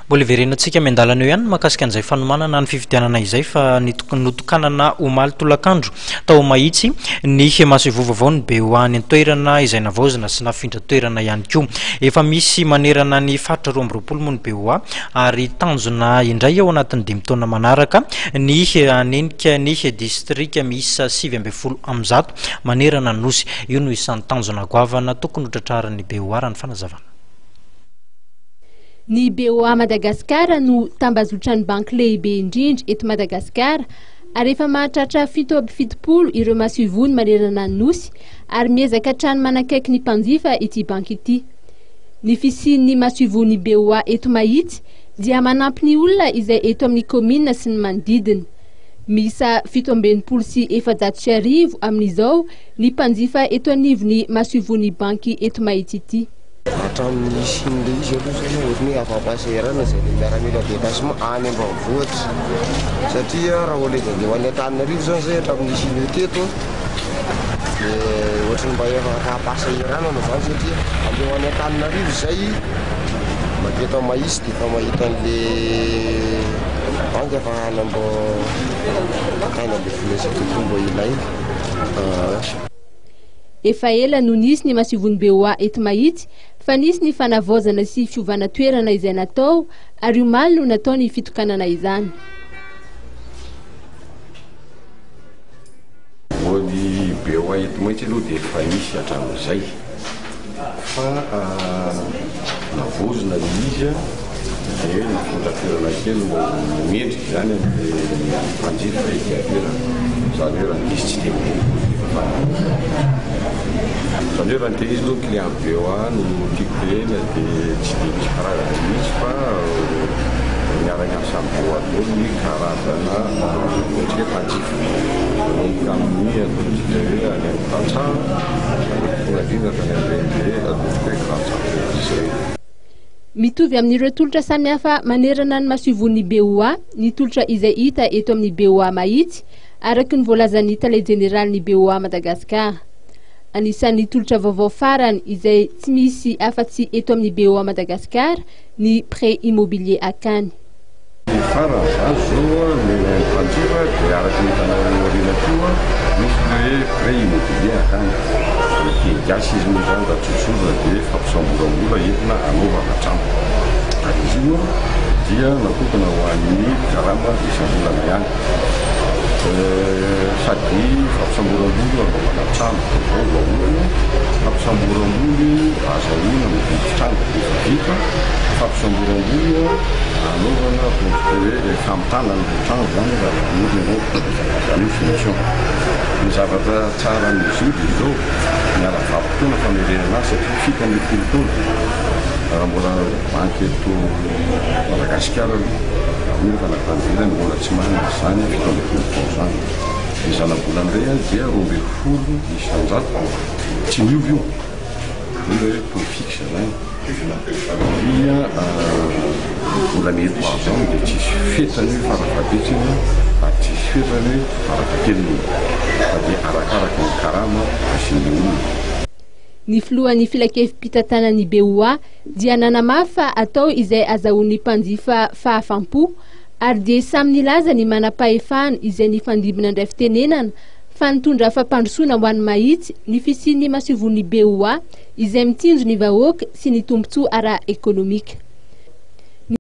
Mbola verenantsika miandalana eo ihany makasika an'izay fanomanana ny fifidianana izay fa notokanana omaly tolakandro tao mahitsy ny maso ivovavao ny be hoany an-toerana izay navaozina sy nafindra toerana ihany koa. Efa misy manerana ny faritra 12 moa ny be hoa ary tanjona indray ao anatin'ny 5 taona manaraka ny anenika ny distrika miisa 710 manerana nosy. Io no isan'ny tanjona goavana tokony hotratraran'ny be hoa raha ny fanazavana. Ny BOA Madagascar no tambazotran'ny banky lehibe indrindra eto Madagasikara ary efa mahatratra 770 ireo maso ivony manerana ny nosy ary miezaka hatrany manakaiky ny mpanjifa ity banky ity. Ny fisian'ny maso ivony BOA eto mahitsy dia manampy ny olona izay eto amin'ny komina sy ny manodidina. Misa 770 sy 750 amin'izao ny mpanjifa eto anivony maso ivony banky eto mahitsy ity. Hatramin'ny Chine izy aloha zany ohatry ny afa-paserana izay le miaramila détachement any ambanivohitra satria raha olezandeo any Antananarivo zany zay hatramin'ny Chine teto ohatry ny mba afa-paserana no zany satria andeo any Antananarivo zay maketo mahisy dia fa mahita an'le banky afahana mbo akaina le filesaky mbo ilaina. Efa ela no nisy ny maso ivony BOA eto mahitsy fa nisy ny fanavaozana sy fiovana toerana izay natao ary omaly no natao ny fitokanana izany. Ny BOA eto mahitsy aloha dia efa nisy hatramin'izay fa navozona izy dia nifondra toerana kely mbo mendrika izany amin'ny mpanjifa ety toerana izany hoe raha nisy tsy dia izany hoe raha nte izy aloha client BOA no tiako ela dia tsy dia misy karazana mihitsy fa miarana samy BOA daholo ny karazana ohatry hoe mpanjifa nomboka amin'ny ataontsika hoe any amin'ny tantsaha tonga indrindra fa ny amin'ireny ataontsika hoe grande centre. Mitovy amin'ireo tolotra samihafa manerana ny maso ivony BOA ny tolotra izay hita eto amin'ny BOA mahitsy araky ny voalazan'ny tale jeneraly BOA Madagasikara. Anisan'ny tolotra vaovao farany izay tsy misy afa-tsy eto amin'ny BOA Madagasikara ny prêt immobilier akany. Ny farany zany zao ny mpanjifa dia araky ny tanàna oriana koa misy hoe prêt immobilier akany. Dia gasy izy moa zany raha tsotsotra dia fampisamborambola entina anaovana trano. Ary izy io dia natokana ho an'ny karama isam-bolana ihany. Sady fampisamboram-boly anaovana trano vaovao fampisamboram-boly azahoana mividy trano efa vita, fampisamboram-boly anaovana hoe efa amitanana ny trano zany raha olona zany finition. Ny zavatra tsara n'izy io dia izao miara-vapotoana famerenana azy satria fika ny folo taona raha mbola banky eto Madagasikara io rehefa natanjerany mbola tsy manana zany 7 taona zany. Ny zana-bolan'indray dia 12 isan-jato tsy miovy io hoe taux fixe zany dia mbola mety zao dia tsisy fetany hoe farafahabetrany ary tsisy fetany hoe farafahakeliny fa dia arakaraka ny karama sy ny olona. Ny filohan'ny filakevim-pitantanan'ny BOA dia nanamafy fa atao izay azahoan'ny mpanjifa fahafampo ary dia samy nilaza ny manam-pahefana izay nifandimina indray fitenenana fa nitondra fampandrosoana ho an'ny mahitsy ny fisian'ny maso ivony BOA izay mitsinjo ny vahoaka sy ny tombotsoa ara-ekônomika.